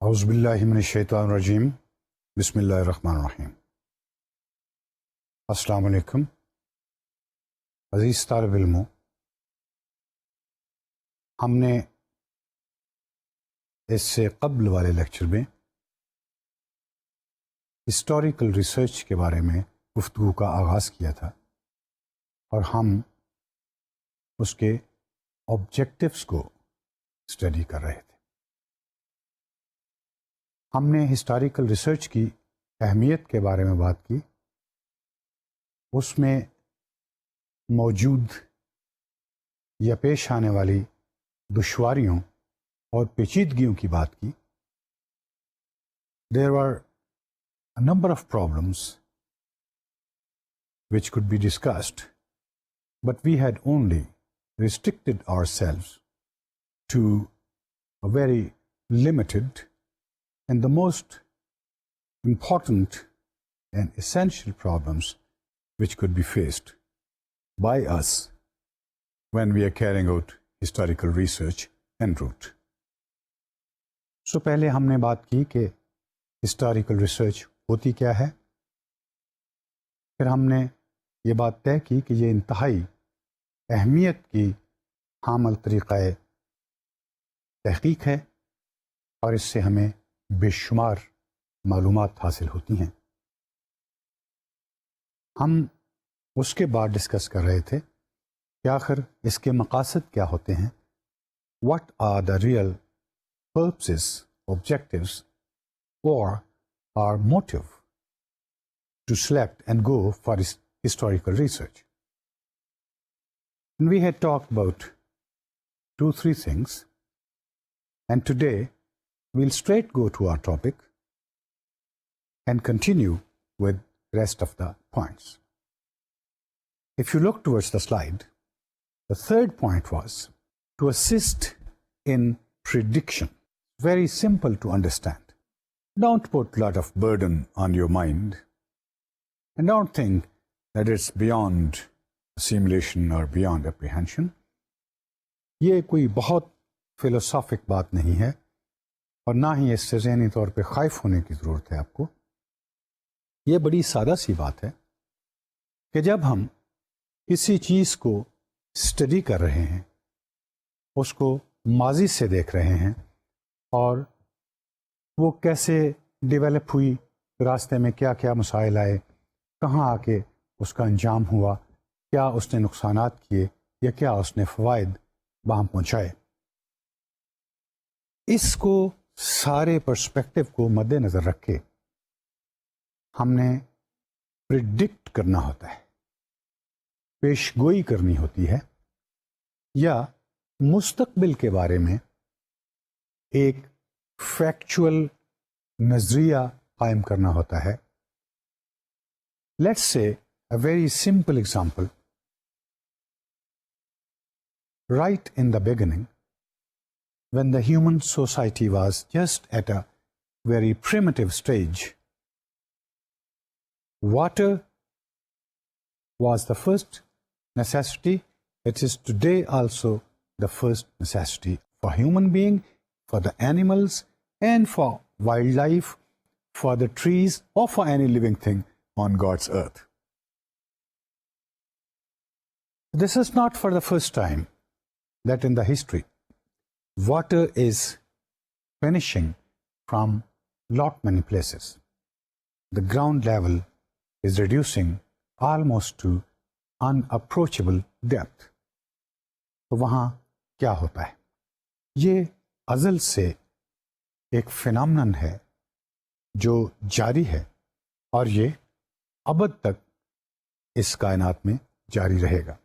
औज़ुबिल्लाहि मिनश्शैतानिर्रजीम बिस्मिल्लाहिर्रहमानिर्रहीम। अस्सलामु अलैकुम अज़ीज़ तालिब इल्मों, हमने इससे कब्ल वाले लेक्चर में हिस्टोरिकल रिसर्च के बारे में गुफ्तगू का आगाज़ किया था और हम उसके ऑब्जेक्टिव्स को स्टडी कर रहे थे। हमने हिस्टोरिकल रिसर्च की अहमियत के बारे में बात की, उसमें मौजूद या पेश आने वाली दुश्वारियों और पेचीदगियों की बात की। There were a number of problems which could be discussed, but we had only restricted ourselves to a very limited and the most important and essential problems which could be faced by us when we are carrying out historical research en route. So पहले हमने बात की कि historical research होती क्या है, फिर हमने ये बात तय की कि ये इंतहाई अहमियत की हामल तरीक़ा तहक़ीक़ है और इससे हमें बेशुमार मालूमात हासिल होती हैं। हम उसके बाद डिस्कस कर रहे थे कि आखिर इसके मकासद क्या होते हैं, what are the real purposes, objectives और our motive to select and go for historical research. We had talked about 2-3 things, and today we'll straight go to our topic and continue with the rest of the points. If you look towards the slide, the third point was to assist in prediction. Very simple to understand. Don't put a lot of burden on your mind and don't think that it's beyond simulation or beyond apprehension. ये कोई बहुत philosophic बात नहीं है और ना ही इससे ज़हनी तौर पे ख़ाइफ होने की ज़रूरत है आपको। ये बड़ी सादा सी बात है कि जब हम किसी चीज़ को स्टडी कर रहे हैं, उसको माजी से देख रहे हैं और वो कैसे डेवलप हुई, रास्ते में क्या क्या मसाइल आए, कहाँ आके उसका अंजाम हुआ, क्या उसने नुकसानात किए या क्या उसने फ़वाइद वहाँ पहुँचाए, इसको सारे पर्सपेक्टिव को मद्देनज़र रखे हमने प्रिडिक्ट करना होता है, पेशगोई करनी होती है या मुस्तकबिल के बारे में एक फैक्चुअल नज़रिया कायम करना होता है। Let's say a very simple example, right in the beginning when the human society was just at a very primitive stage, water was the first necessity. It is today also the first necessity for human being, for the animals, and for wildlife, for the trees, or for any living thing on God's earth. This is not for the first time that in the history water is vanishing from lot many places. The ground level is reducing almost to unapproachable depth. तो वहाँ क्या होता है? ये अज़ल से एक phenomenon है जो जारी है और ये अबद तक इस कायनात में जारी रहेगा।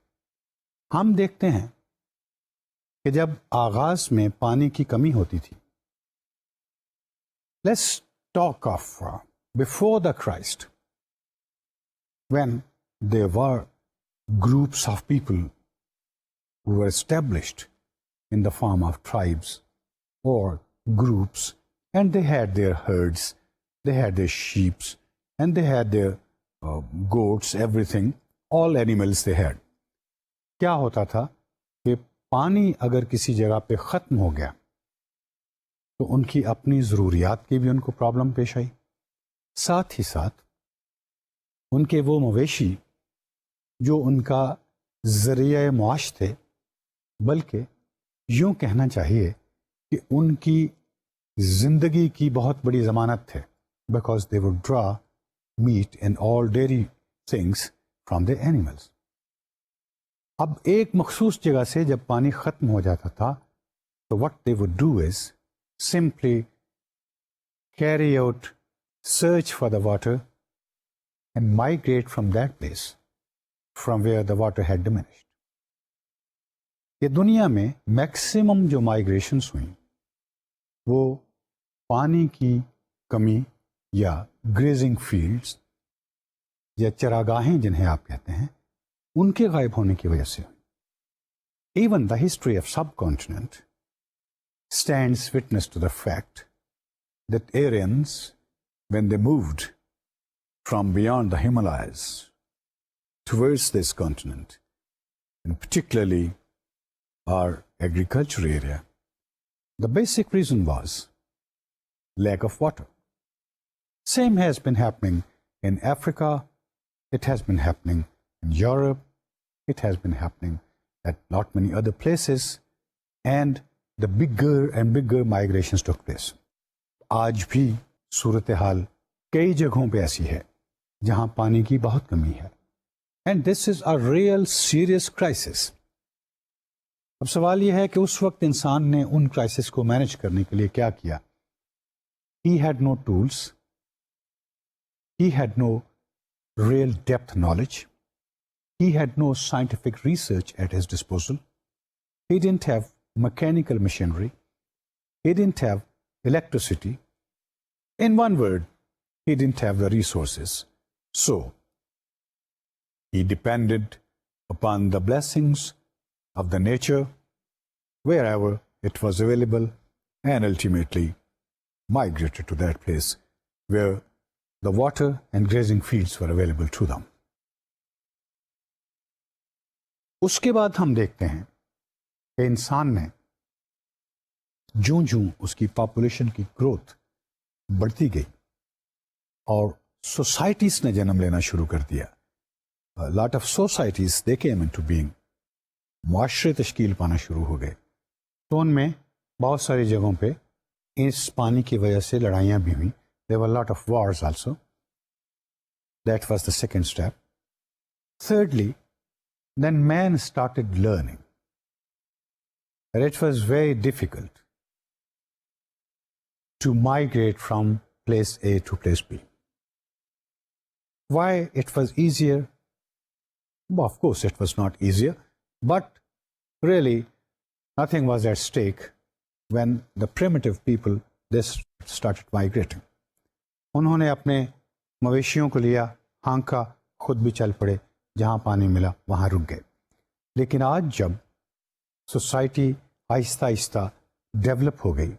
हम देखते हैं कि जब आगाज में पानी की कमी होती थी, let's talk of before the Christ, when there were groups of people who were established in the form of tribes और groups, and they had their herds, they had their sheeps, and they had their goats, everything, all animals they had. क्या होता था कि पानी अगर किसी जगह पे ख़त्म हो गया तो उनकी अपनी ज़रूरियात की भी उनको प्रॉब्लम पेश आई। साथ ही साथ उनके वो मवेशी जो उनका ज़रिया मुआश थे, बल्कि यूँ कहना चाहिए कि उनकी ज़िंदगी की बहुत बड़ी ज़मानत थे, because they would draw meat and all dairy things from the animals. अब एक मखसूस जगह से जब पानी ख़त्म हो जाता था, तो what they would do is simply carry out search for the water and migrate from that place from where the water had diminished. ये दुनिया में मैक्सिमम जो माइग्रेशंस हुई वो पानी की कमी या ग्रेजिंग फील्ड्स या चरागाहें जिन्हें आप कहते हैं, उनके गायब होने की वजह से हुई। Even the history of subcontinent stands witness to the fact that Aryans, when they moved from beyond the Himalayas towards this continent, and particularly our agriculture area, the basic reason was lack of water. Same has been happening in Africa, it has been happening in Europe, it has been happening at not many other places, and the bigger and bigger migrations took place. आज भी सूरत हाल कई जगहों पे ऐसी है जहां पानी की बहुत कमी है, and this is a real serious crisis. अब सवाल यह है कि उस वक्त इंसान ने उन क्राइसिस को मैनेज करने के लिए क्या किया। He had no tools, he had no real depth knowledge, he had no scientific research at his disposal, he didn't have mechanical machinery, he didn't have electricity. In one word, he didn't have the resources. So, he depended upon the blessings of the nature wherever it was available, and ultimately migrated to that place where the water and grazing fields were available to them. उसके बाद हम देखते हैं कि इंसान ने जूं-जूं उसकी population की ग्रोथ बढ़ती गई और सोसाइटीज ने जन्म लेना शुरू कर दिया। Lot of societies they came into being, मुआशरे तश्कील पाना शुरू हो गए। तो उनमें बहुत सारी जगहों पे इस पानी की वजह से लड़ाइयाँ भी हुई। There were lot of wars also, that was the second step. thirdly, then man started learning that it was very difficult to migrate from place A to place B. Why it was easier? Well, of course it was not easier, but really nothing was at stake when the primitive people they started migrating. उन्होंने अपने मवेशियों को लिया, हांका, खुद भी चल पड़े, जहाँ पानी मिला वहाँ रुक गए। लेकिन आज जब सोसाइटी आहिस्ता आहिस्ता डेवलप हो गई,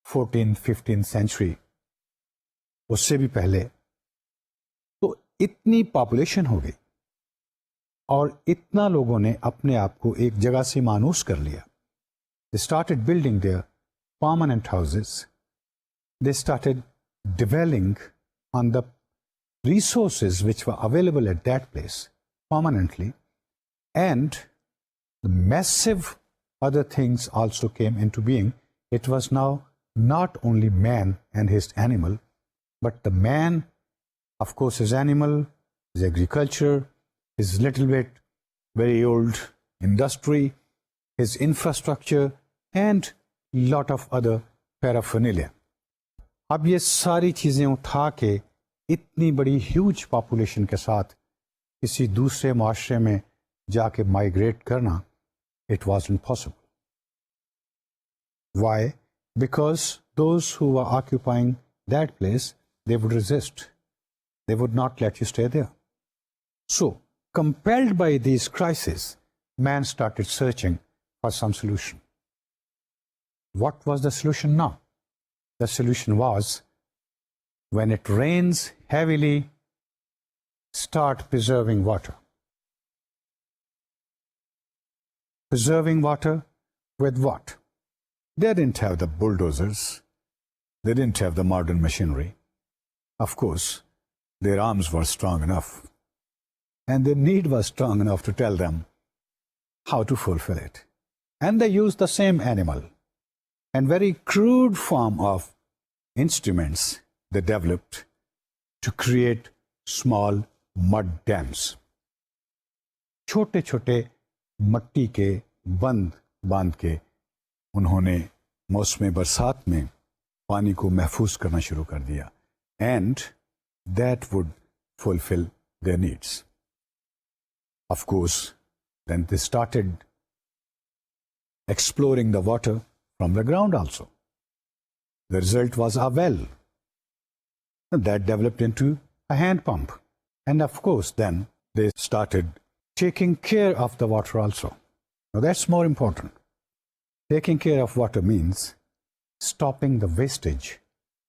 14th-15th सेंचुरी, उससे भी पहले, तो इतनी पॉपुलेशन हो गई और इतना लोगों ने अपने आप को एक जगह से मानूस कर लिया। They started building their permanent houses. They started dwelling on the resources which were available at that place permanently, and the massive other things also came into being. It was now not only man and his animal, but the man, of course, his animal, his agriculture, his little bit very old industry, his infrastructure, and lot of other paraphernalia. अब ये सारी चीज़ें उठा के इतनी बड़ी huge population के साथ किसी दूसरे माशरे में जाके माइग्रेट करना, it wasn't possible. Why? Because those who were occupying that place, they would resist. They would not let you stay there. So, compelled by these crises, man started searching for some solution. What was the solution now? The solution was, when it rains heavily, start preserving water. Preserving water with what? They didn't have the bulldozers. They didn't have the modern machinery. Of course, their arms were strong enough, and their need was strong enough to tell them how to fulfill it. And they used the same animal and very crude form of instruments they developed to create small mud dams. छोटे छोटे मट्टी के बंद बांध के उन्होंने मौसम बरसात में पानी को महफूज करना शुरू कर दिया, and that would fulfill their needs. Of course, then they started exploring the water from the ground also. The result was a well, and that developed into a hand pump. And of course, then they started taking care of the water also. Now that's more important. Taking care of water means stopping the wastage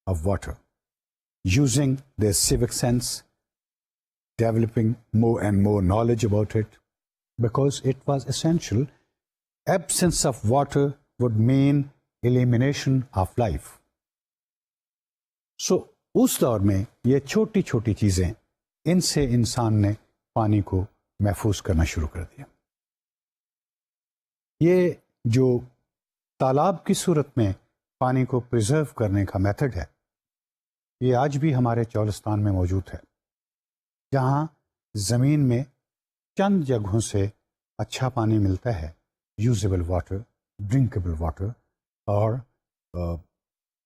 of water, using their civic sense, developing more and more knowledge about it, because it was essential. Absence of water would mean elimination of life. So, उस दौर में ये छोटी छोटी चीजें, इनसे इंसान ने पानी को महफूज करना शुरू कर दिया. ये जो तालाब की सूरत में पानी को प्रिजर्व करने का मेथड है, ये आज भी हमारे चौलिस्तान में मौजूद है, जहाँ ज़मीन में चंद जगहों से अच्छा पानी मिलता है, यूजेबल वाटर, ड्रिंकेबल वाटर और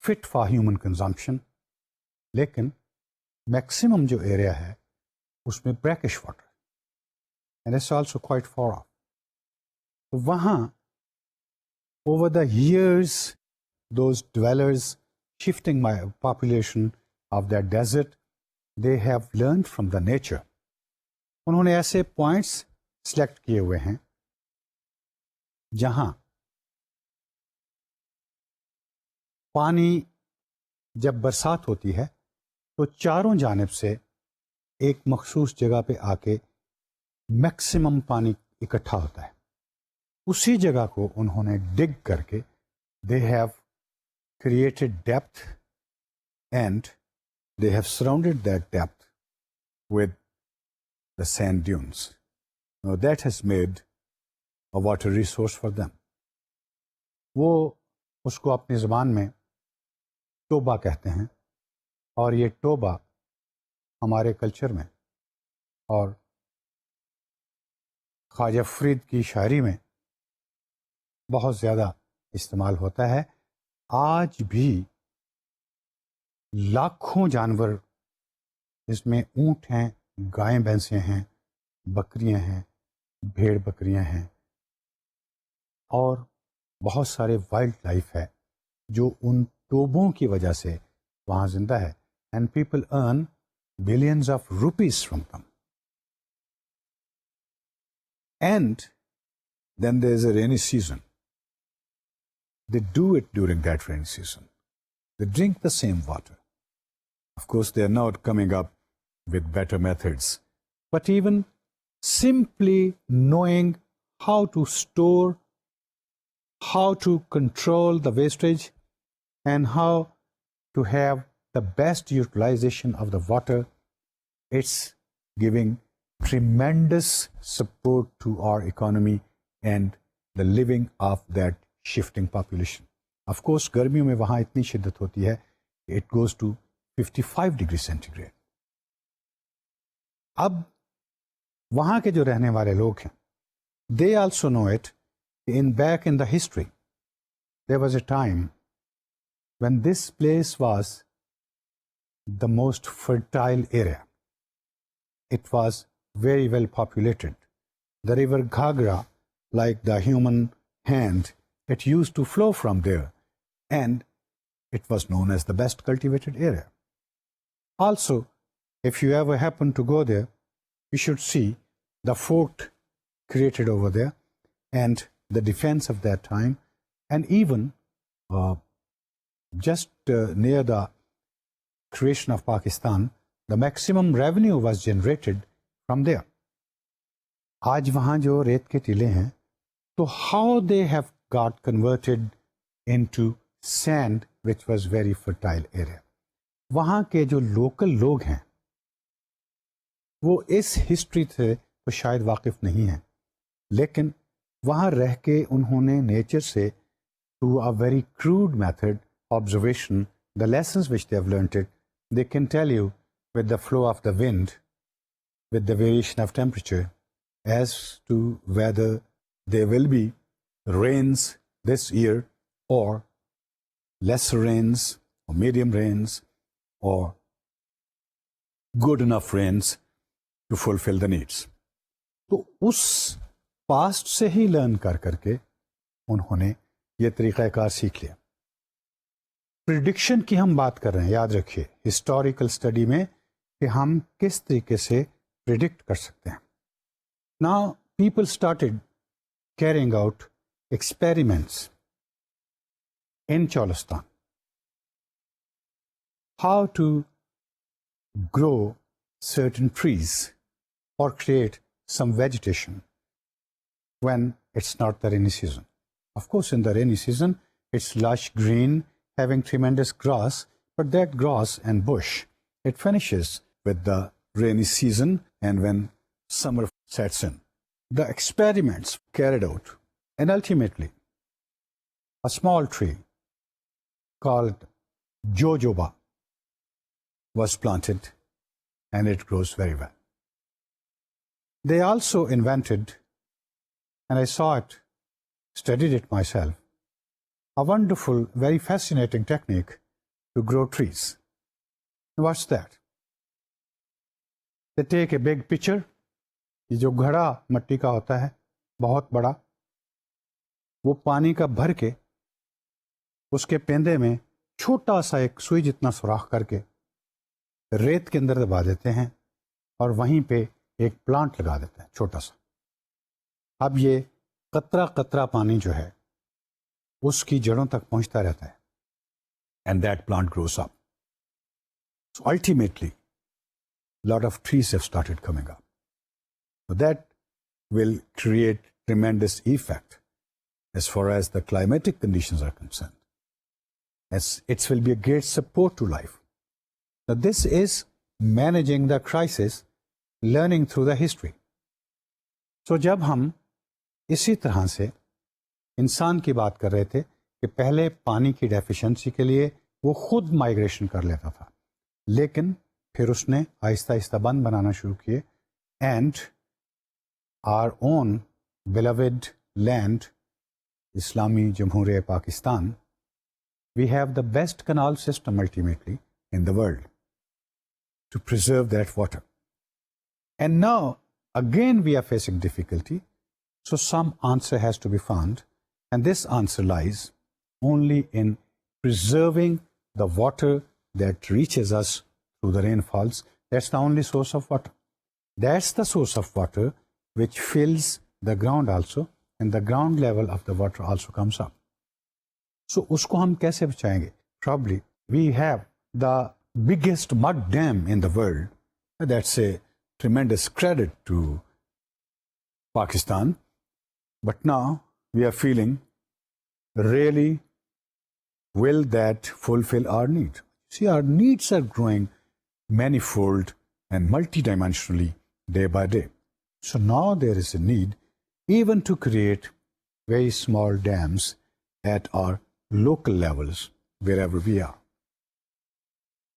फिट फॉर ह्यूमन कंजम्पशन. लेकिन मैक्सिमम जो एरिया है उसमें brackish water, and it's also quite far of. वहाँ over the years, those dwellers shifting my population of that desert, they have learned from the nature. उन्होंने ऐसे points select किए हुए हैं जहां पानी जब बरसात होती है तो चारों जानिब से एक मखसूस जगह पे आके मैक्सिमम पानी इकट्ठा होता है. उसी जगह को उन्होंने डिग करके they have created depth and they have surrounded that depth with the sand dunes. Now that has made a water resource for them. वो उसको अपनी ज़बान में टोबा कहते हैं, और ये टोबा हमारे कल्चर में और ख्वाजा फरीद की शायरी में बहुत ज़्यादा इस्तेमाल होता है. आज भी लाखों जानवर, इसमें ऊँट हैं, गायें भैंसें हैं, बकरियां हैं, भेड़ बकरियां हैं, और बहुत सारे वाइल्ड लाइफ है जो उन टोबों की वजह से वहाँ जिंदा है. And people earn billions of rupees from them. And then there is a rainy season. They do it during that rainy season. They drink the same water. Of course, they are now coming up with better methods. But even simply knowing how to store, how to control the wastage, and how to have the best utilization of the water, it's giving tremendous support to our economy and the living of that shifting population. Of course, गर्मियों में वहाँ इतनी शिद्दत होती है कि it goes to 55 degrees centigrade. अब वहाँ के जो रहने वाले लोग हैं, they also know it. Back in the history, there was a time when this place was the most fertile area. It was very well populated. The river Ghagra, like the human hand, it used to flow from there, and it was known as the best cultivated area. Also, if you ever happen to go there, you should see the fort created over there and the defense of that time, and even just near the creation of Pakistan, the maximum revenue was generated from there. आज वहाँ जो रेत के टीले हैं, तो how they have got converted into sand which was very fertile area. वहाँ के जो लोकल लोग हैं वो इस हिस्ट्री से तो शायद वाकिफ नहीं हैं, लेकिन वहाँ रह के उन्होंने नेचर से to a very crude method observation, the lessons which they have learnt it, they can tell you with the flow of the wind, with the variation of temperature, as to whether there will be rains this year or lesser rains or medium rains or good enough rains to fulfill the needs. तो उस past से ही learn कर करके उन्होंने ये तरीक़ाकार सीख लिया. Prediction की हम बात कर रहे हैं, याद रखिए हिस्टोरिकल स्टडी में कि हम किस तरीके से प्रिडिक्ट कर सकते हैं. Now people started carrying out experiments in Cholistan, how to grow certain trees or create some vegetation when it's not the rainy season. Of course, in the rainy season, it's lush green, having tremendous grass, but that grass and bush, it finishes with the rainy season and when summer sets in. The experiments carried out, and ultimately, a small tree called jojoba was planted and it grows very well. They also invented, and I saw it, studied it myself, a wonderful, very fascinating technique to grow trees. What's that? They take a big pitcher, ये जो घड़ा मट्टी का होता है बहुत बड़ा, वो पानी का भर के उसके पेंदे में छोटा सा एक सुई जितना सुराख करके रेत के अंदर दबा देते हैं और वहीं पे एक प्लांट लगा देते हैं छोटा सा. अब ये कतरा कतरा पानी जो है उसकी जड़ों तक पहुंचता रहता है and that plant grows up. So ultimately, lot of trees have started coming up. So that will create tremendous effect as far as the climatic conditions are concerned. As it will be a great support to life. Now this is managing the crisis, learning through the history. So जब हम इसी तरह से इंसान की बात कर रहे थे कि पहले पानी की डेफिशिएंसी के लिए वो खुद माइग्रेशन कर लेता था, लेकिन फिर उसने आहिस्ता आहिस्ता बंद बनाना शुरू किए and our own beloved land इस्लामी जमहूरिया Pakistan, we have the best canal system ultimately in the world to preserve that water. And now again we are facing difficulty, so some answer has to be found, and this answer lies only in preserving the water that reaches us through the rainfalls. That's the only source of water. That's the source of water which fills the ground also, and the ground level of the water also comes up. So उसको हम कैसे बचाएंगे? Probably we have the biggest mud dam in the world. That's a tremendous credit to Pakistan. But now we are feeling, really, will that fulfill our need? See, our needs are growing manifold and multidimensionally day by day. So now there is a need even to create very small dams at our local levels wherever we are.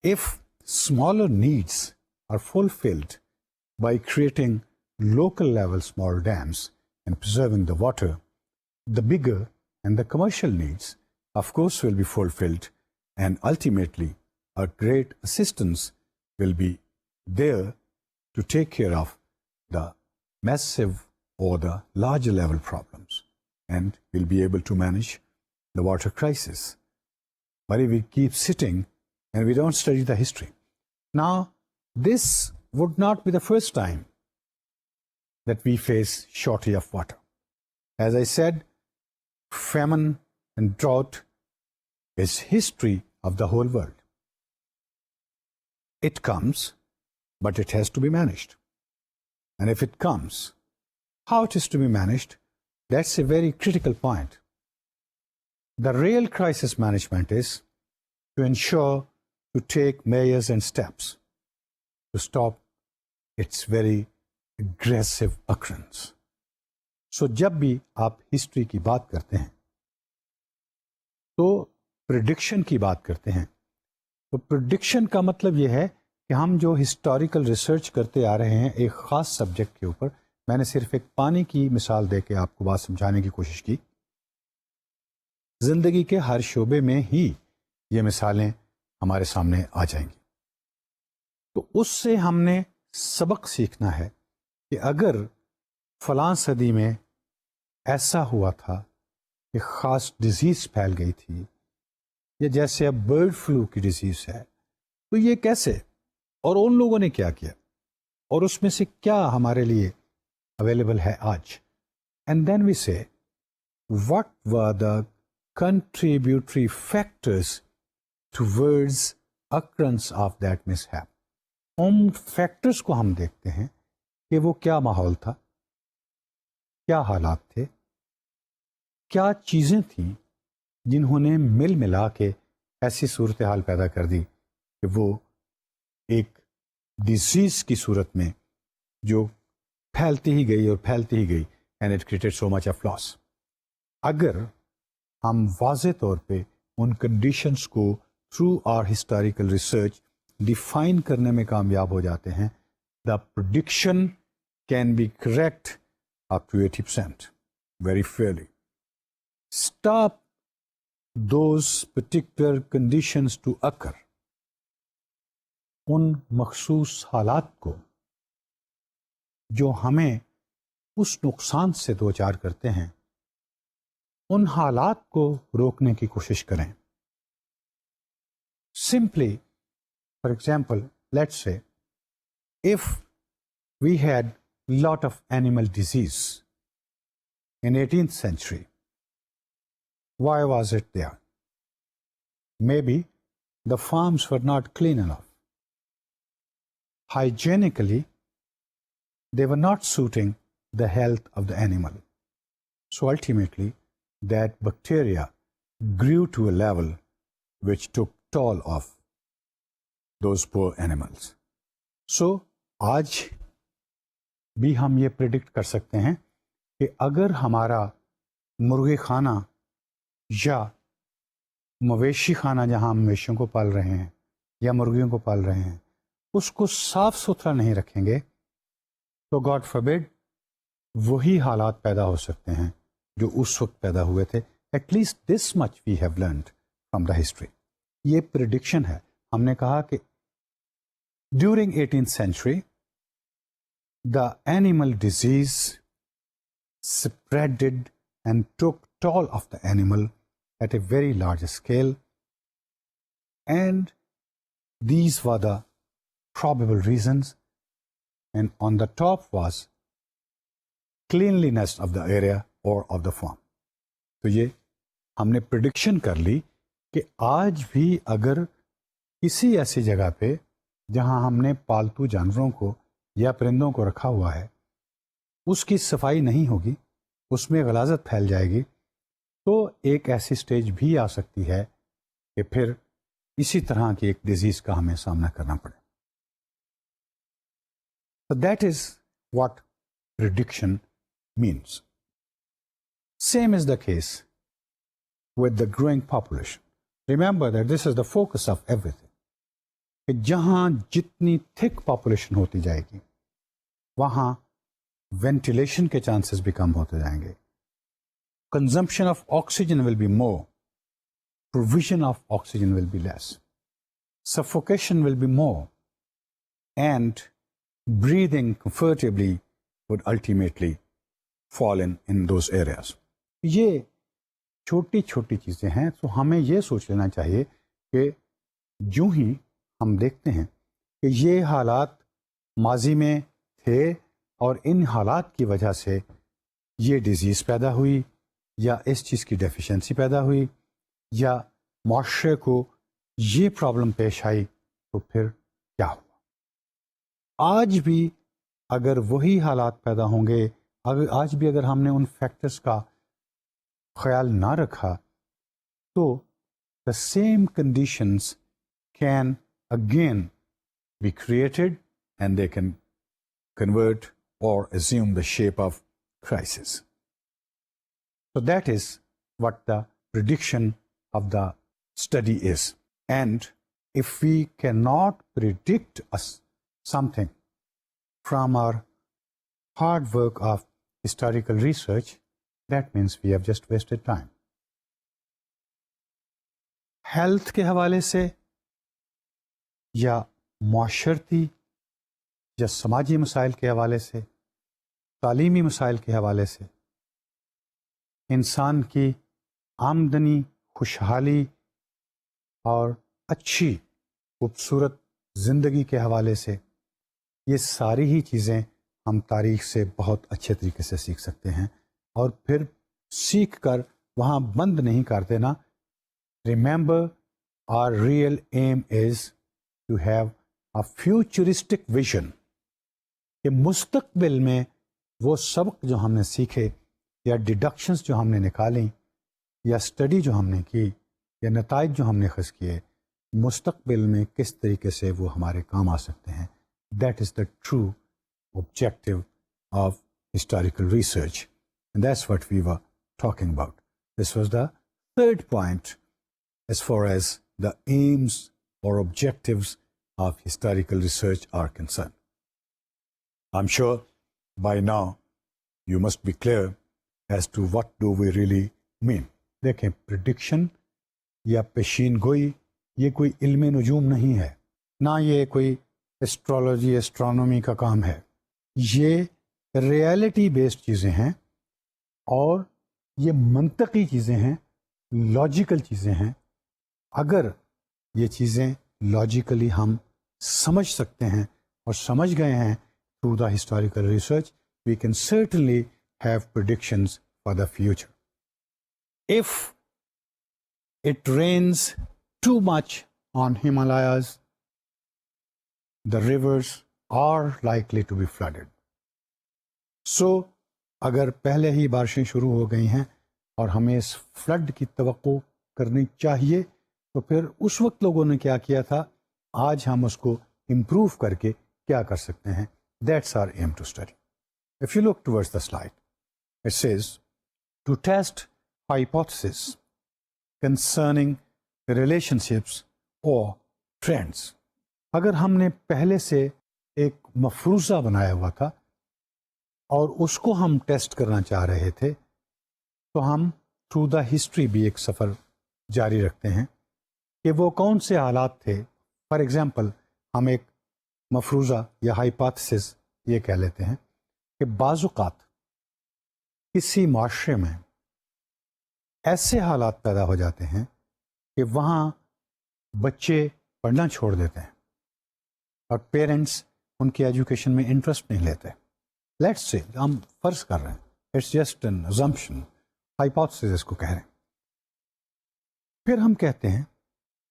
If smaller needs are fulfilled by creating local level small dams and preserving the water, the bigger and the commercial needs of course will be fulfilled, and ultimately a great assistance will be there to take care of the massive or the larger level problems, and we'll be able to manage the water crisis. But if we keep sitting and we don't study the history. Now, this would not be the first time that we face shortage of water. As I said, famine and drought is history of the whole world. It comes, but it has to be managed. And if it comes, how it is to be managed, that's a very critical point. The real crisis management is to ensure to take measures and steps to stop its very aggressive occurrence. So जब भी आप history की बात करते हैं तो prediction की बात करते हैं, तो प्रिडिक्शन का मतलब यह है कि हम जो हिस्टोरिकल रिसर्च करते आ रहे हैं एक ख़ास सब्जेक्ट के ऊपर, मैंने सिर्फ एक पानी की मिसाल दे के आपको बात समझाने की कोशिश की, ज़िंदगी के हर शोबे में ही ये मिसालें हमारे सामने आ जाएंगी। तो उससे हमने सबक सीखना है कि अगर फलां सदी में ऐसा हुआ था कि ख़ास डिजीज़ फैल गई थी, या जैसे अब बर्ड फ्लू की डिजीज़ है, तो ये कैसे और उन लोगों ने क्या किया और उसमें से क्या हमारे लिए अवेलेबल है आज। एंड देन वी से what were the contributory factors towards occurrence of that mishap. उन फैक्टर्स को हम देखते हैं कि वो क्या माहौल था, क्या हालात थे, क्या चीज़ें थीं जिन्होंने मिल मिला के ऐसी सूरत हाल पैदा कर दी कि वो एक डिजीज़ की सूरत में जो फैलती ही गई और फैलती ही गई, and it created so much of loss. अगर हम वाज़े तौर पे उन कंडीशंस को through our historical research define करने में कामयाब हो जाते हैं, the prediction can be correct up to 80% very fairly. Stop those particular conditions to occur, उन मखसूस हालात को जो हमें उस नुकसान से दो चार करते हैं, उन हालात को रोकने की कोशिश करें। Simply for example, let's say if we had lot of animal disease in 18th century, why was it there? Maybe the farms were not clean enough. Hygienically, they were not suiting the health of the animal. So ultimately, that bacteria grew to a level which took toll of those poor animals. So, आज भी हम ये predict कर सकते हैं कि अगर हमारा मुर्गी खाना या मवेशी खाना जहाँ हम मवेशियों को पाल रहे हैं या मुर्गियों को पाल रहे हैं उसको साफ सुथरा नहीं रखेंगे तो गॉड फॉरबिड वही हालात पैदा हो सकते हैं जो उस वक्त पैदा हुए थे। At least this much we have learned from the history. ये प्रिडिक्शन है। हमने कहा कि during 18th century the animal disease spreaded and took toll of the animal at a very large scale, and these were the probable reasons, and on the top was cleanliness of the area or of the farm. तो ये हमने prediction कर ली कि आज भी अगर किसी ऐसी जगह पे जहां हमने पालतू जानवरों को या परिंदों को रखा हुआ है उसकी सफाई नहीं होगी, उसमें गलाजत फैल जाएगी, तो एक ऐसी स्टेज भी आ सकती है कि फिर इसी तरह की एक डिजीज का हमें सामना करना पड़े। So that is what prediction means. Same is the case with the growing population. Remember that this is the focus of everything. कि जहाँ जितनी थिक पॉपुलेशन होती जाएगी वहाँ वेंटिलेशन के चांसेस भी कम होते जाएंगे, consumption of oxygen will be more, provision of oxygen will be less, suffocation will be more, and breathing comfortably would ultimately fall in those areas. ये छोटी छोटी चीज़ें हैं, तो हमें ये सोच लेना चाहिए कि यूं ही हम देखते हैं कि ये हालात माजी में थे और इन हालात की वजह से ये डिज़ीज़ पैदा हुई या इस चीज़ की डेफिशिएंसी पैदा हुई या माशरे को ये प्रॉब्लम पेश आई, तो फिर क्या हुआ। आज भी अगर वही हालात पैदा होंगे, अगर आज भी अगर हमने उन फैक्टर्स का ख्याल ना रखा So the same conditions can again be created and they can convert or assume the shape of crisis. So that is what the prediction of the study is. And if we cannot predict something from our hard work of historical research, that means we have just wasted time. Health के हवाले से या माशरती या समाजी मसाइल के हवाले से, तालीमी मसाइल के हवाले से, इंसान की आमदनी, खुशहाली और अच्छी खूबसूरत ज़िंदगी के हवाले से, ये सारी ही चीज़ें हम तारीख़ से बहुत अच्छे तरीके से सीख सकते हैं और फिर सीख कर वहाँ बंद नहीं कर देना. Remember, our real aim is to have a futuristic vision. कि मुस्तकबिल में वो सबक जो हमने सीखे या डिडक्शंस जो हमने निकाली या स्टडी जो हमने की या नताइज जो हमने ख़ज़ किए, मुस्तकबिल में किस तरीके से वो हमारे काम आ सकते हैं. That is the true objective of historical research. And that's what we were talking about. This was the third point as far as the aims or objectives of historical research are concerned. I'm sure by now you must be clear as to what do we really mean. देखें, prediction या पेशीन गोई ये कोई इल्म नजूम नहीं है, ना ये कोई एस्ट्रोलॉजी एस्ट्रोनॉमी का काम है. ये रियलिटी बेस्ड चीज़ें हैं और ये मंतकी चीज़ें हैं, लॉजिकल चीज़ें हैं. अगर ये चीज़ें लॉजिकली हम समझ सकते हैं और समझ गए हैं through the historical research, we can certainly have predictions for the future. If it rains too much on Himalayas, the rivers are likely to be flooded. So, अगर पहले ही बारिशें शुरू हो गई हैं और हमें इस फ्लड की तवक्को करनी चाहिए, तो फिर उस वक्त लोगों ने क्या किया था, आज हम उसको इम्प्रूव करके क्या कर सकते हैं. That's our aim to study. If you look towards the slide, it says, to test hypothesis concerning relationships or trends. अगर हमने पहले से एक मफरूज़ा बनाया हुआ था और उसको हम टेस्ट करना चाह रहे थे, तो हम थ्रू द हिस्ट्री भी एक सफ़र जारी रखते हैं कि वो कौन से हालात थे. फॉर एग्ज़ाम्पल, हम एक मफरूज़ा या हाइपोथेसिस ये कह लेते हैं कि बाज़ुकात किसी माशरे में ऐसे हालात पैदा हो जाते हैं कि वहाँ बच्चे पढ़ना छोड़ देते हैं और पेरेंट्स उनकी एजुकेशन में इंटरेस्ट नहीं लेते. लेट्स से हम फ़र्ज़ कर रहे हैं, it's just an assumption, hypothesis इसको कह रहे हैं. फिर हम कहते हैं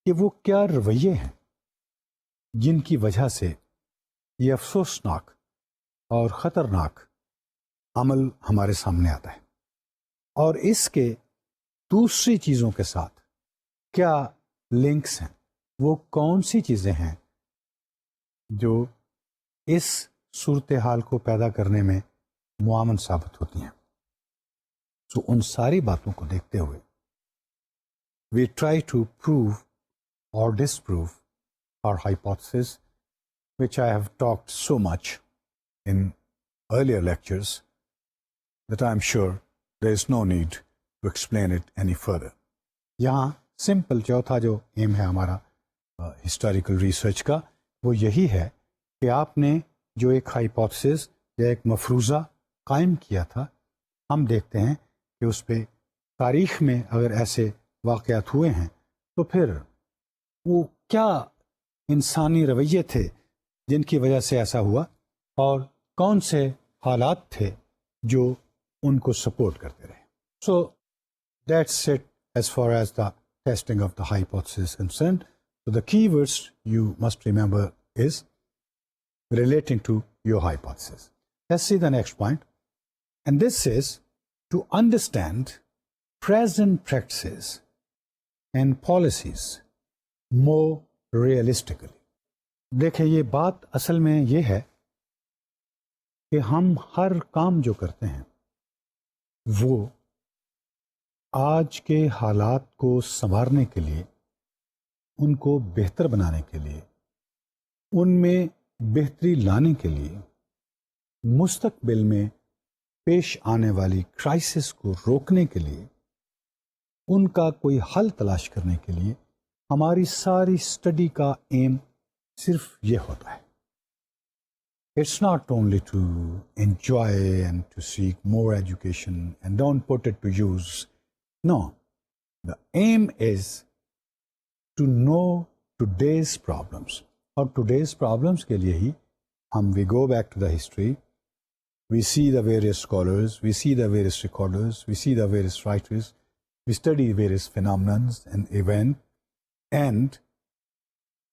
कि वो क्या रवैये हैं जिनकी वजह से ये अफसोसनाक और ख़तरनाक अमल हमारे सामने आता है, और इसके दूसरी चीज़ों के साथ क्या लिंक्स हैं. वो कौन सी चीज़ें हैं जो इस सूरत हाल को पैदा करने में मुआवन साबित होती हैं. तो उन सारी बातों को देखते हुए we try to prove or disprove our hypothesis, which I have talked so much in earlier lectures that I am sure there is no need to explain it any further. यहाँ सिंपल चौथा जो M है हमारा historical research का, वो यही है कि आपने जो एक हाइपोथेसिस या एक मफरूज़ा कायम किया था, हम देखते हैं कि उस पर तारीख़ में अगर ऐसे वाक़यात हुए हैं तो फिर वो क्या इंसानी रवैये थे जिनकी वजह से ऐसा हुआ और कौन से हालात थे जो उनको सपोर्ट करते रहे. So that's it as far as the testing of the hypothesis is concerned. So the key words you must remember is relating to your hypothesis. Let's see the next point. And this is to understand present practices and policies more realistically. देखिए, ये बात असल में ये है कि हम हर काम जो करते हैं वो आज के हालात को संवारने के लिए, उनको बेहतर बनाने के लिए, उनमें बेहतरी लाने के लिए, मुस्तकबिल में पेश आने वाली क्राइसिस को रोकने के लिए, उनका कोई हल तलाश करने के लिए हमारी सारी स्टडी का एम सिर्फ ये होता है. It's not only to enjoy and to seek more education and don't put it to use. No, the aim is to know today's problems. और today's problems के लिए ही we go back to the history, we see the various scholars, we see the various recorders, we see the various writers, we study various phenomena and events, and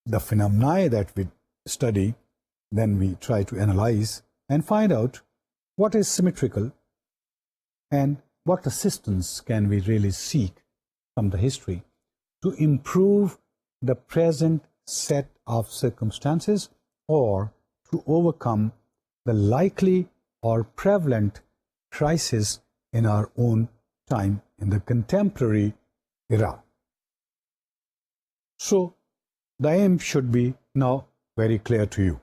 the phenomena that we study, then we try to analyze and find out what is symmetrical and what assistance can we really seek from the history to improve the present set of circumstances or to overcome the likely or prevalent crisis in our own time in the contemporary era. So, the aim should be now very clear to you.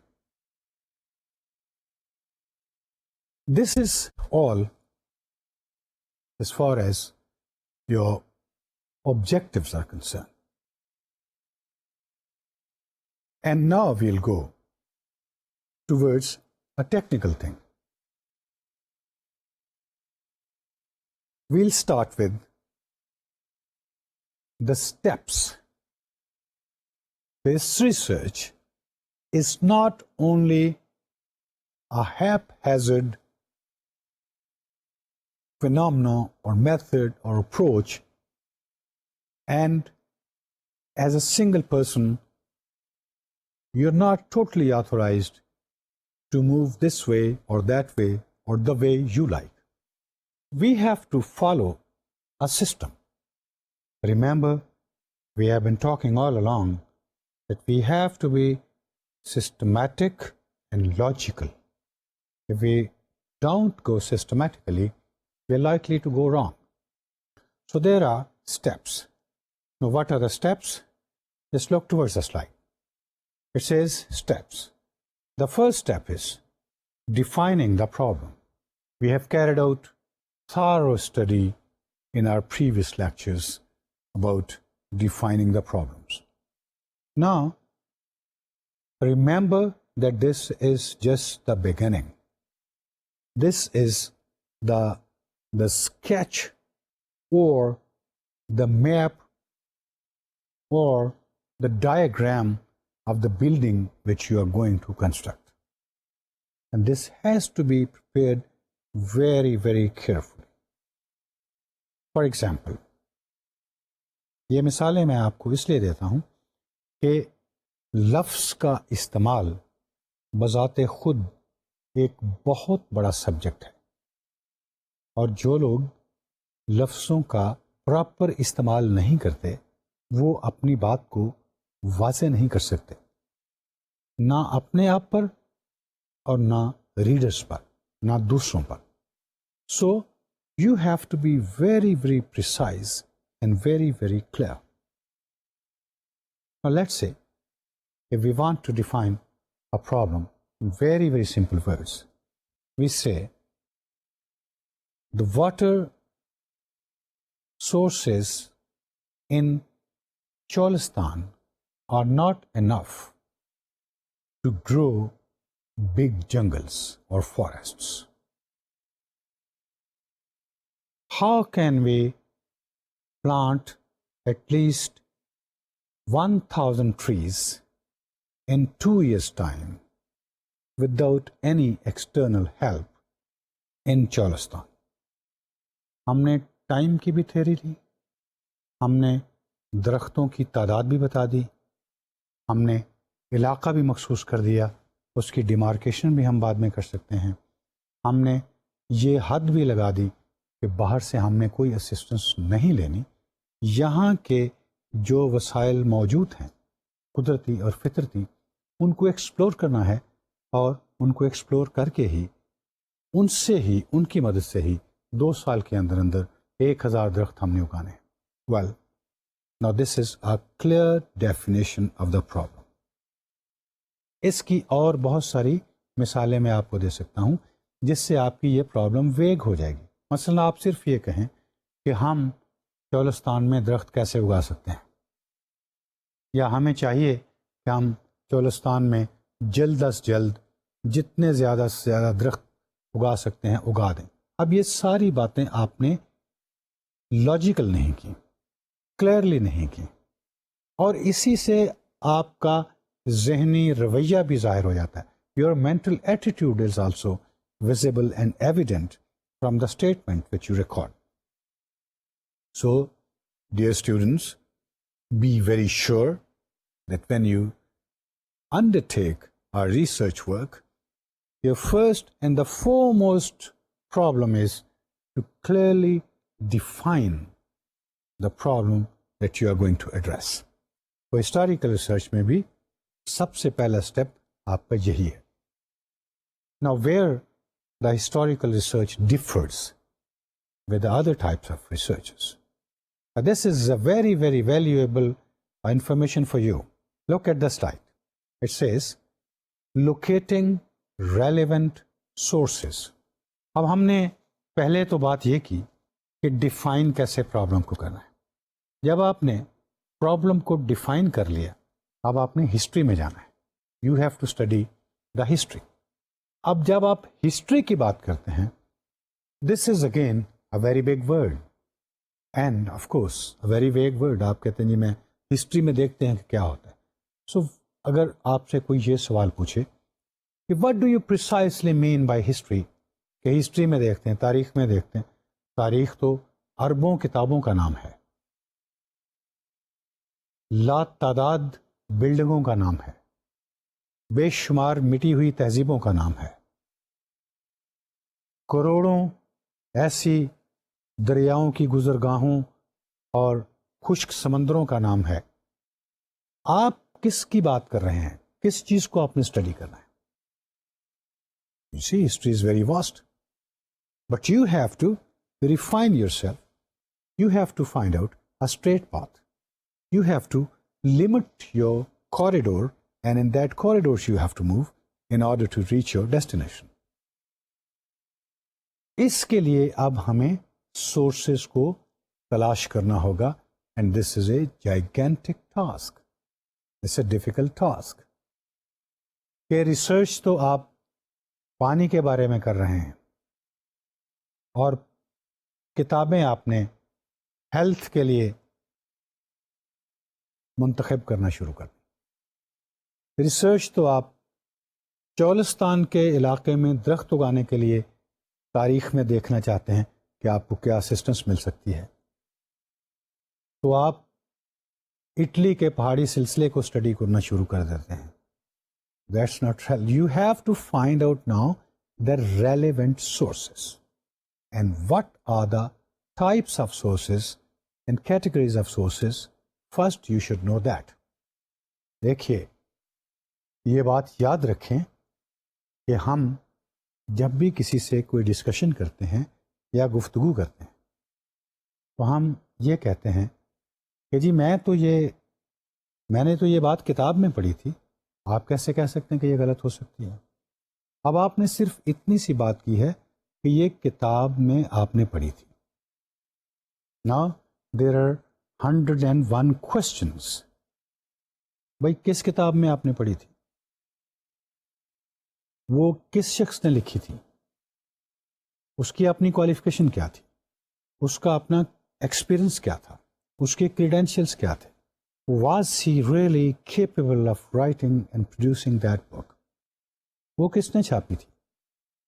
This is all as far as your objectives are concerned. And now we'll go towards a technical thing. We'll start with the steps. This research is not only a haphazard phenomena or method or approach, and as a single person you're not totally authorized to move this way or that way or the way you like. We have to follow a system. Remember, we have been talking all along that we have to be systematic and logical. If we don't go systematically, we're likely to go wrong. So there are steps. Now what are the steps? Just look towards the slide. It says steps. The first step is defining the problem. We have carried out thorough study in our previous lectures about defining the problems. Now, remember that this is just the beginning. This is the sketch or the map or the diagram of the building which you are going to construct. And this has to be prepared very, very carefully. For example, ये मिसालें मैं आपको इसलिए देता हूँ कि लफ्ज़ का इस्तेमाल बज़ाते खुद एक बहुत बड़ा सब्जेक्ट है, और जो लोग लफ्ज़ों का प्रॉपर इस्तेमाल नहीं करते वो अपनी बात को वाज़े नहीं कर सकते, ना अपने आप पर और ना रीडर्स पर, ना दूसरों पर. So you have to be very, very precise and very, very clear. Now let's say if we want to define a problem in very, very simple words, we say the water sources in Cholistan are not enough to grow big jungles or forests. How can we plant at least 1,000 trees in 2 years' time without any external help in Cholistan? हमने time की भी theory ली, हमने दरख्तों की तादाद भी बता दी, हमने इलाका भी मखसूस कर दिया, उसकी डिमार्केशन भी हम बाद में कर सकते हैं, हमने ये हद भी लगा दी कि बाहर से हमने कोई असिस्टेंस नहीं लेनी, यहाँ के जो वसाइल मौजूद हैं कुदरती और फितरती, उनको एक्सप्लोर करना है, और उनको एक्सप्लोर करके ही, उनसे ही, उनकी मदद से ही 2 साल के अंदर अंदर 1000 दरख्त हमने उगाने हैं। Well, now this is a clear definition of the problem. इसकी और बहुत सारी मिसालें मैं आपको दे सकता हूँ जिससे आपकी ये प्रॉब्लम वेग हो जाएगी। मसलन आप सिर्फ ये कहें कि हम चोलिस्तान में दरख्त कैसे उगा सकते हैं, या हमें चाहिए कि हम चोलिस्तान में जल्द अज जल्द जितने ज़्यादा से ज़्यादा दरख्त उगा सकते हैं उगा दें। अब ये सारी बातें आपने लॉजिकल नहीं की, क्लियरली नहीं की, और इसी से आपका जहनी रवैया भी ज़ाहिर हो जाता है। Your mental attitude is also visible and evident from the statement which you record. So, dear students, be very sure that when you undertake our research work, your first and the foremost problem is to clearly define the problem that you are going to address. So, historical research में भी सबसे पहला step आपका यही है. Now, where the historical research differs with the other types of researches. This is a very, very valuable information for you. Look at the slide. It says, locating relevant sources. अब हमने पहले तो बात ये की कि डिफाइन कैसे problem को करना है। जब आपने प्रॉब्लम को डिफाइन कर लिया, अब आपने हिस्ट्री में जाना है। You have to study the history. अब जब आप हिस्ट्री की बात करते हैं, this is again a very big word and of course a very vague word. आप कहते हैं जी मैं हिस्ट्री में देखते हैं कि क्या होता है। सो अगर आपसे कोई ये सवाल पूछे कि what do you precisely mean by history, कि हिस्ट्री में देखते हैं, तारीख में देखते हैं, तारीख तो अरबों किताबों का नाम है, लातादाद बिल्डिंगों का नाम है, बेशुमार मिटी हुई तहजीबों का नाम है, करोड़ों ऐसी दरियाओं की गुजरगाहों और खुश्क समंदरों का नाम है। आप किसकी बात कर रहे हैं? किस चीज को आपने स्टडी करना है? You see, history is very vast, but you have to refine yourself. You have to find out a straight path. You have to limit your corridor, and in that corridors you have to move in order to reach your destination. इसके लिए अब हमें sources को तलाश करना होगा, and this is a gigantic task. It's a difficult task. कि research तो आप पानी के बारे में कर रहे हैं और किताबें आपने हेल्थ के लिए मुंतखब करना शुरू कर दी। रिसर्च तो आप चोलिस्तान के इलाके में दरख्त उगाने के लिए तारीख में देखना चाहते हैं कि आपको क्या असिस्टेंस मिल सकती है, तो आप इटली के पहाड़ी सिलसिले को स्टडी करना शुरू कर देते हैं। That's not real. You have to find out now the relevant sources. And what are the types of sources and categories of sources? First, you should know that. देखिए, ये बात याद रखें कि हम जब भी किसी से कोई डिस्कशन करते हैं या गुफ्तगू करते हैं, तो हम ये कहते हैं कि जी मैंने तो ये बात किताब में पढ़ी थी, आप कैसे कह सकते हैं कि ये गलत हो सकती है? अब आपने सिर्फ इतनी सी बात की है कि ये किताब में आपने पढ़ी थी। Now there are 101 questions. भाई किस किताब में आपने पढ़ी थी? वो किस शख्स ने लिखी थी? उसकी अपनी क्वालिफिकेशन क्या थी? उसका अपना एक्सपीरियंस क्या था? उसके क्रीडेंशियल्स क्या थे? Was he really capable of writing and producing that book? वो किसने छापी थी?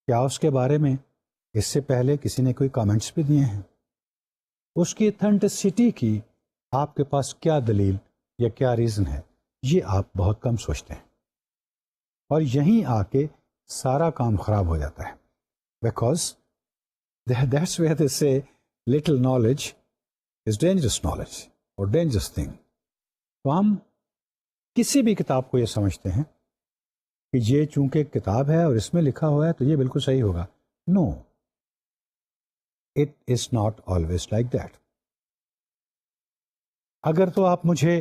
क्या उसके बारे में इससे पहले किसी ने कोई कमेंट्स भी दिए हैं? उसकी ऑथेंटिसिटी की आपके पास क्या दलील या क्या रीज़न है? ये आप बहुत कम सोचते हैं, और यहीं आके सारा काम खराब हो जाता है। Because that's where they say little knowledge is dangerous knowledge or dangerous thing. तो हम किसी भी किताब को ये समझते हैं कि ये चूंकि एक किताब है और इसमें लिखा हुआ है तो ये बिल्कुल सही होगा. No, it is not always like that. अगर तो आप मुझे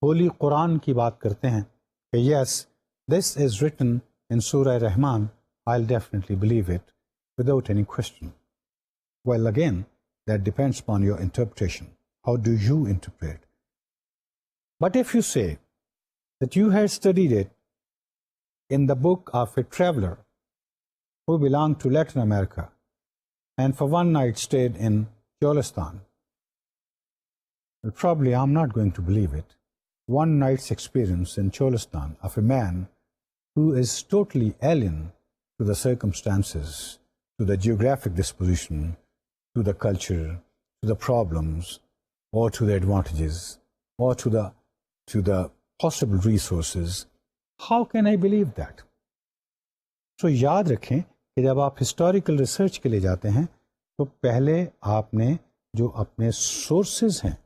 होली कुरान की बात करते हैं कि yes, this is written in सूरह रहमान, I will definitely believe it without any question. Well, again, that depends upon your interpretation. How do you interpret? But if you say that you had studied it in the book of a traveler who belonged to Latin America and for one night stayed in Cholistan, well, probably I'm not going to believe it. One night's experience in Cholistan of a man who is totally alien to the circumstances, to the geographic disposition, to the culture, to the problems, or to the advantages, or to the possible resources. How can I believe that? So याद रखें कि जब आप historical research के लिए जाते हैं तो पहले आपने जो अपने सोर्सेज हैं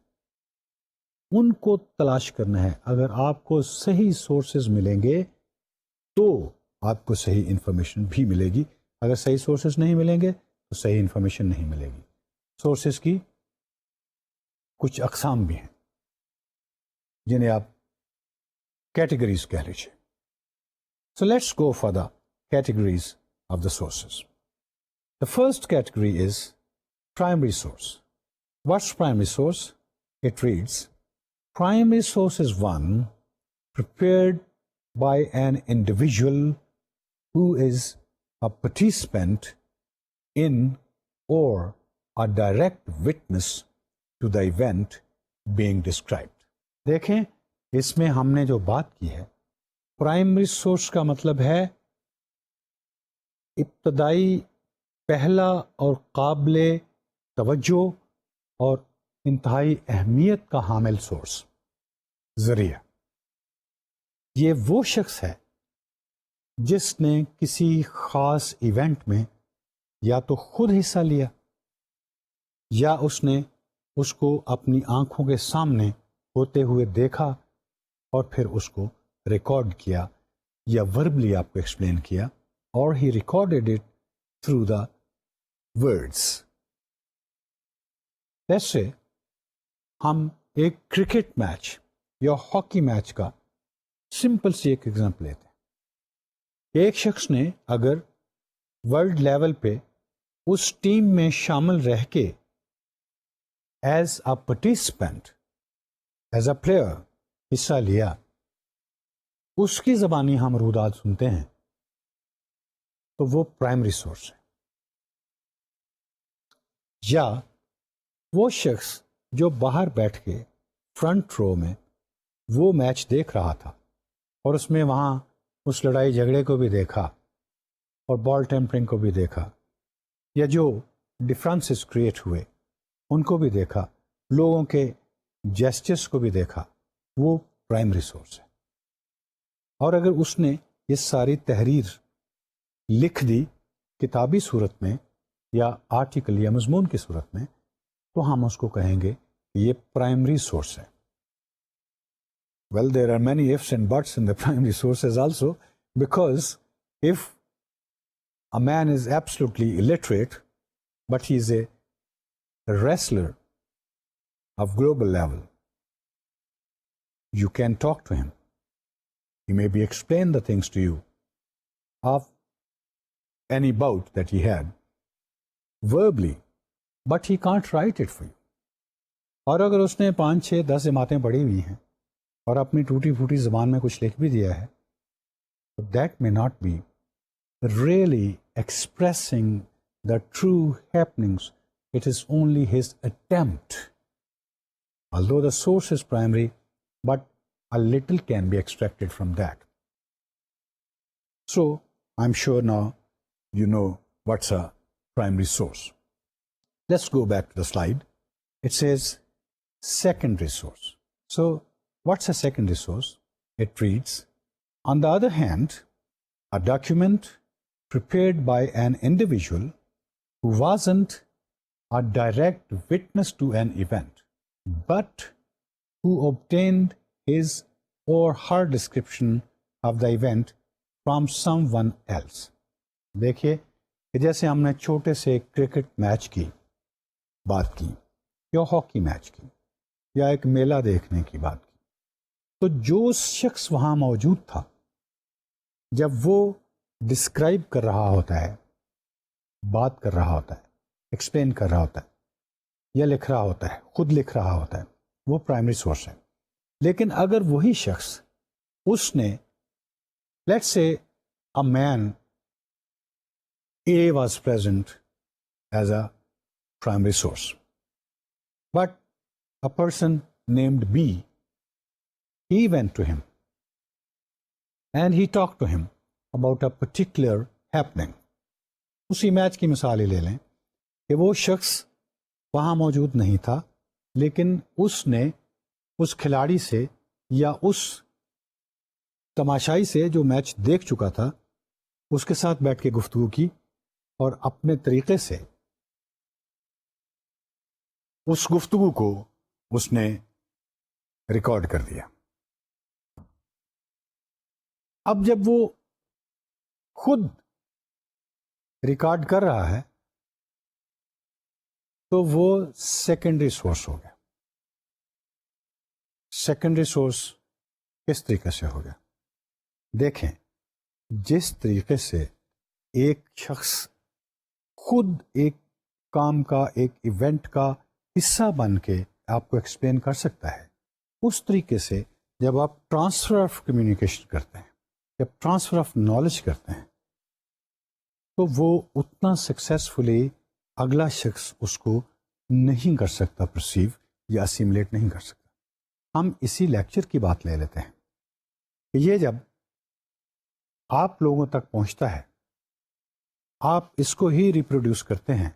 उनको तलाश करना है. अगर आपको सही सोर्सेज मिलेंगे तो आपको सही इंफॉर्मेशन भी मिलेगी. अगर सही सोर्सेज नहीं मिलेंगे तो सही इंफॉर्मेशन नहीं मिलेगी. सोर्सेज की कुछ अकसाम भी हैं जिन्हें आप कैटेगरीज कह लीजिए. So let's go for the categories of the sources. The first category is primary source. What's primary source? It reads, primary source is one prepared by an individual who is a participant in or a direct witness to the event being described. देखें, इसमें हमने जो बात की है, primary source का मतलब है इब्तदाई पहला और काबिले तवज्जो और इंतहाई अहमियत का हामिल सोर्स, जरिया. ये वो शख्स है जिसने किसी खास इवेंट में या तो खुद हिस्सा लिया या उसने उसको अपनी आंखों के सामने होते हुए देखा और फिर उसको रिकॉर्ड किया या वर्बली आपको एक्सप्लेन किया, और ही recorded it through the words. जैसे हम एक क्रिकेट मैच या हॉकी मैच का सिंपल सी एक एग्जांपल लेते हैं. एक शख्स ने अगर वर्ल्ड लेवल पे उस टीम में शामिल रह के as a participant, as a player हिस्सा लिया, उसकी ज़बानी हम रुदाद सुनते हैं, तो वो प्राइमरी सोर्स है. या वो शख्स जो बाहर बैठ के फ्रंट रो में वो मैच देख रहा था और उसमें वहाँ उस लड़ाई झगड़े को भी देखा और बॉल टेम्परिंग को भी देखा, या जो डिफरेंसेस क्रिएट हुए उनको भी देखा, लोगों के जेस्चर्स को भी देखा, वो प्राइमरी सोर्स है. और अगर उसने ये सारी तहरीर लिख दी किताबी सूरत में या आर्टिकल या मजमून की सूरत में, तो हम उसको कहेंगे कि ये प्राइमरी सोर्स है. Well, there are many ifs and buts in the primary sources also, because if a man is absolutely illiterate, but he is a wrestler of global level, you can talk to him. He maybe explain the things to you of any bout that he had verbally, but he can't write it for you. और अगर उसने 5, 6, 10 इमारतें पढ़ी हुई हैं और अपनी टूटी फूटी ज़बान में कुछ लिख भी दिया है, तो that may not be really expressing the true happenings. It is only his attempt. Although the source is primary, but a little can be extracted from that. So, I'm sure now you know what's a primary source. Let's go back to the slide. It says secondary source. So, what's a secondary source? It reads, on the other hand, a document prepared by an individual who wasn't a direct witness to an event, but who obtained his or her description of the event from someone else. देखिए कि जैसे हमने छोटे से cricket match की बात की या हॉकी मैच की या एक मेला देखने की बात की, तो जो शख्स वहाँ मौजूद था जब वो डिस्क्राइब कर रहा होता है, बात कर रहा होता है, एक्सप्लेन कर रहा होता है या लिख रहा होता है, खुद लिख रहा होता है, वो प्राइमरी सोर्स है. लेकिन अगर वही शख्स उसने let's say a man A was present as a primary source, but a person named B, he went to him and he talked to him about a particular happening. उसी match की मिसाल ही ले लें कि वो शख्स वहाँ मौजूद नहीं था, लेकिन उसने उस खिलाड़ी से या उस तमाशाई से जो मैच देख चुका था उसके साथ बैठ के गुफ्तगू की और अपने तरीके से उस गुफ्तगू को उसने रिकॉर्ड कर दिया. अब जब वो खुद रिकॉर्ड कर रहा है तो वो सेकेंडरी सोर्स हो गया. सेकेंडरी सोर्स किस तरीके से हो गया? देखें, जिस तरीके से एक शख्स खुद एक काम का, एक इवेंट का हिस्सा बन के आपको एक्सप्लेन कर सकता है, उस तरीके से जब आप ट्रांसफ़र ऑफ कम्युनिकेशन करते हैं, जब ट्रांसफ़र ऑफ नॉलेज करते हैं, तो वो उतना सक्सेसफुली अगला शख्स उसको नहीं कर सकता, परसीव या असिमुलेट नहीं कर सकता. हम इसी लेक्चर की बात ले लेते हैं कि ये जब आप लोगों तक पहुंचता है, आप इसको ही रिप्रोड्यूस करते हैं,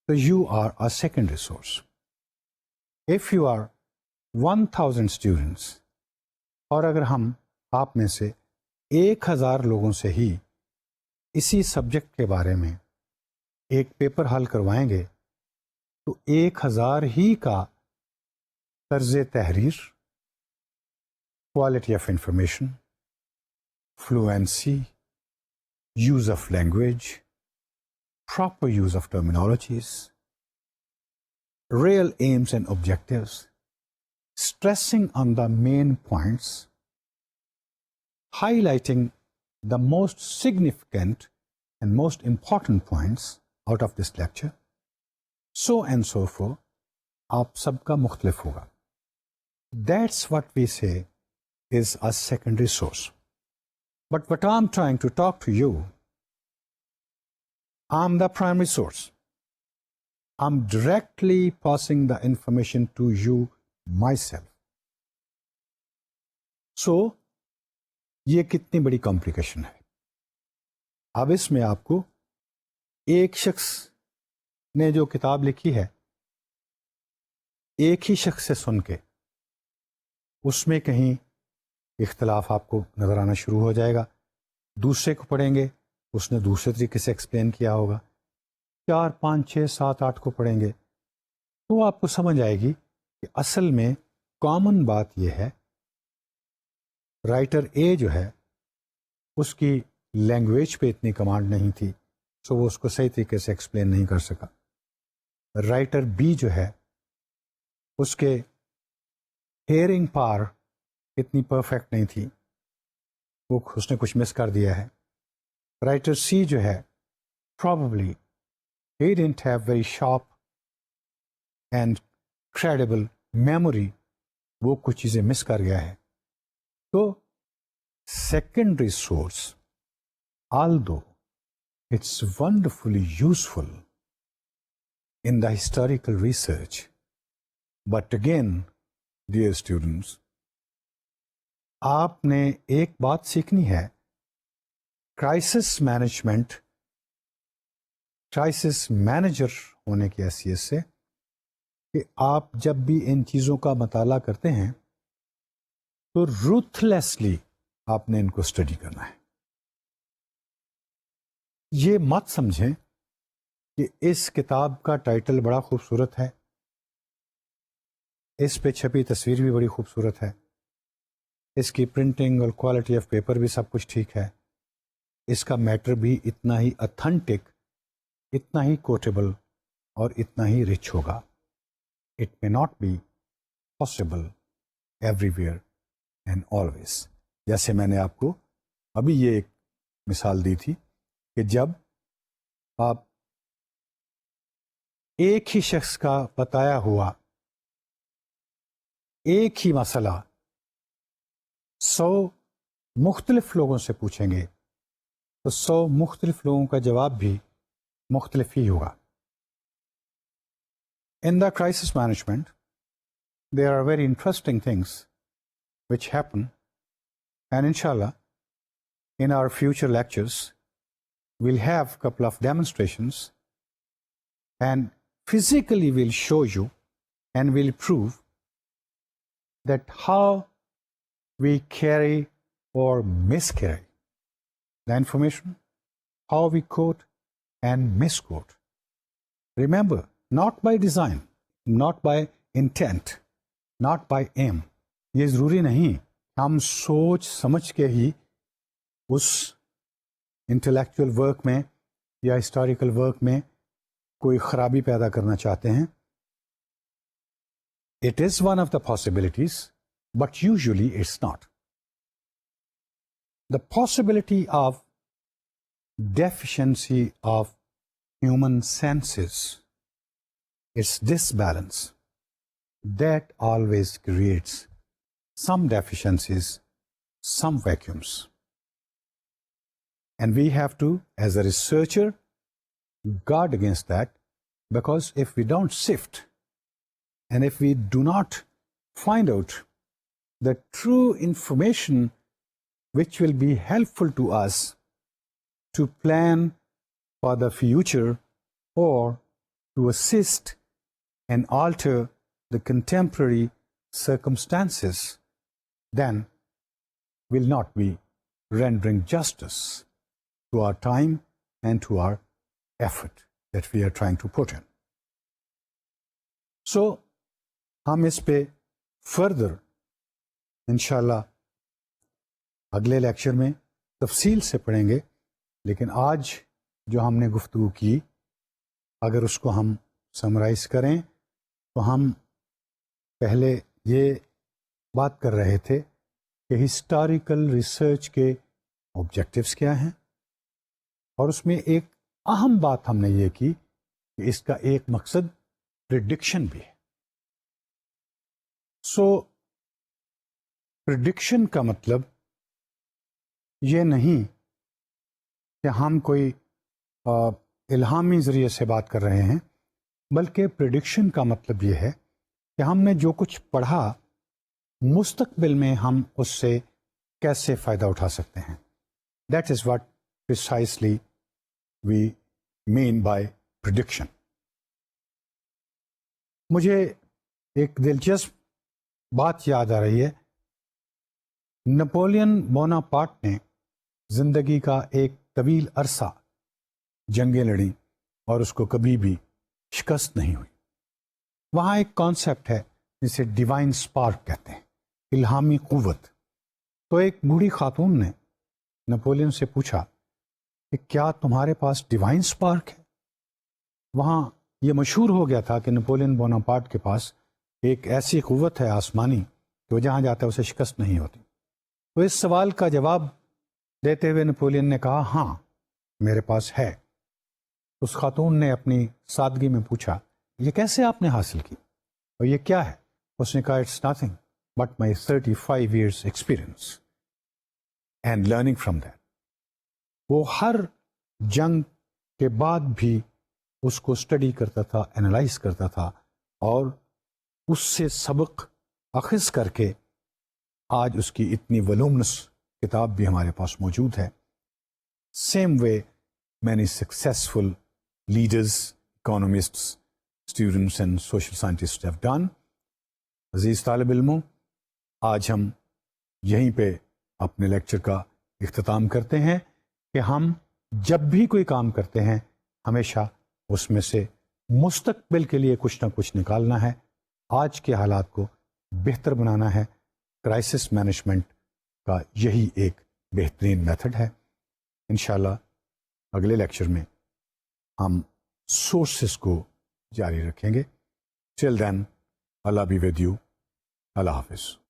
तो you are a secondary source. If you are 1000 students, और अगर हम आप में से 1000 लोगों से ही इसी सब्जेक्ट के बारे में एक पेपर हल करवाएंगे, तो 1000 ही का तर्ज तहरीर, quality of information, fluency, use of language, proper use of terminologies, real aims and objectives, stressing on the main points, highlighting the most significant and most important points out of this lecture, so and so forth, आप सबका मुख्तलिफ होगा. That's what we say is a secondary source. But what I'm trying to talk to you, I'm the primary source. I'm directly passing the information to you myself. So, ये कितनी बड़ी complication है. अब इसमें आपको एक शख्स ने जो किताब लिखी है, एक ही शख्स से सुन के उसमें कहीं इख्तलाफ आपको नज़र आना शुरू हो जाएगा. दूसरे को पढ़ेंगे, उसने दूसरे तरीके से एक्सप्लेन किया होगा. 4, 5, 6, 7, 8 को पढ़ेंगे तो आपको समझ आएगी कि असल में कॉमन बात यह है, राइटर ए जो है उसकी लैंग्वेज पे इतनी कमांड नहीं थी, सो वो उसको सही तरीके से एक्सप्लेन नहीं कर सका. राइटर बी जो है उसके हेयरिंग पावर इतनी परफेक्ट नहीं थी, वो उसने कुछ मिस कर दिया है. राइटर सी जो है probably he didn't have very sharp and credible memory, वो कुछ चीज़ें मिस कर गया है. तो secondary source, although it's wonderfully useful in the historical research, but again, dear students, आपने एक बात सीखनी है, क्राइसिस मैनेजमेंट, क्राइसिस मैनेजर होने की हैसियत से, कि आप जब भी इन चीज़ों का मताला करते हैं तो रूथलेसली आपने इनको स्टडी करना है. ये मत समझें कि इस किताब का टाइटल बड़ा खूबसूरत है, इस पे छपी तस्वीर भी बड़ी खूबसूरत है, इसकी प्रिंटिंग और क्वालिटी ऑफ पेपर भी सब कुछ ठीक है, इसका मैटर भी इतना ही ऑथेंटिक, इतना ही कोटेबल और इतना ही रिच होगा. It may not be possible everywhere and always. जैसे मैंने आपको अभी ये एक मिसाल दी थी कि जब आप एक ही शख्स का बताया हुआ एक ही मसला 100 मुख्तलिफ लोगों से पूछेंगे तो 100 मुख्तलिफ लोगों का जवाब भी मुख्तलिफ ही होगा. In the crisis management, there are very interesting things which happen, and inshallah, in our future lectures, we'll have a couple of demonstrations and physically we'll show you and we'll prove that how we carry or miscarry the information, how we quote and misquote. Remember, not by design, not by intent, not by aim. ये ज़रूरी नहीं हम सोच समझ के ही उस intellectual work में या हिस्टोरिकल वर्क में कोई खराबी पैदा करना चाहते हैं. It is one of the possibilities, but usually it's not. The possibility of deficiency of human senses, its disbalance, that always creates some deficiencies, some vacuums. And we have to, as a researcher, guard against that, because if we don't sift and if we do not find out the true information which will be helpful to us to plan for the future or to assist and alter the contemporary circumstances, then we'll not be rendering justice to our time and to our effort that we are trying to put in. So, हम इस पे further इंशाल्लाह अगले lecture में तफसील से पढ़ेंगे, लेकिन आज जो हमने गुफ्तगू की अगर उसको हम समराइज करें तो हम पहले ये बात कर रहे थे कि हिस्टोरिकल रिसर्च के ऑब्जेक्टिव्स क्या हैं, और उसमें एक अहम बात हमने ये की कि इसका एक मकसद प्रिडिक्शन भी है. सो प्रिडिक्शन का मतलब ये नहीं कि हम कोई इल्हामी ज़रिए से बात कर रहे हैं, बल्कि प्रिडिक्शन का मतलब ये है कि हमने जो कुछ पढ़ा मुस्तकबिल में हम उससे कैसे फ़ायदा उठा सकते हैं. That is what precisely we mean by prediction. मुझे एक दिलचस्प बात याद आ रही है. नेपोलियन बोनापार्ट ने ज़िंदगी का एक तवील अरसा जंगें लड़ी और उसको कभी भी शिकस्त नहीं हुई. वहाँ एक कॉन्सेप्ट है जिसे डिवाइन स्पार्क कहते हैं, इल्हामी क़ुव्वत. तो एक बूढ़ी खातून ने नेपोलियन से पूछा कि क्या तुम्हारे पास डिवाइन स्पार्क है. वहाँ ये मशहूर हो गया था कि नेपोलियन बोनापार्ट के पास एक ऐसी क़ुव्वत है आसमानी कि वो जहाँ जाता है उसे शिकस्त नहीं होती. तो इस सवाल का जवाब देते हुए नेपोलियन ने कहा, हाँ मेरे पास है. उस खातून ने अपनी सादगी में पूछा, ये कैसे आपने हासिल की और ये क्या है. उसने कहा, it's nothing but my 35 years experience and learning from that. वो हर जंग के बाद भी उसको स्टडी करता था, एनालाइज करता था और उससे सबक अखज़ करके आज उसकी इतनी वलूमनस किताब भी हमारे पास मौजूद है. Same way many successful leaders, economists, students and social scientist have done. अजीज़ तालिब इल्मों, आज हम यहीं पे अपने लेक्चर का इख्तिताम करते हैं कि हम जब भी कोई काम करते हैं हमेशा उसमें से मुस्तकबिल के लिए कुछ ना कुछ निकालना है, आज के हालात को बेहतर बनाना है, क्राइसिस मैनेजमेंट का यही एक बेहतरीन मेथड है। इंशाल्लाह अगले लेक्चर में हम सोर्सेस को जारी रखेंगे। Till then, Allah be with you. अल्लाह हाफिज़।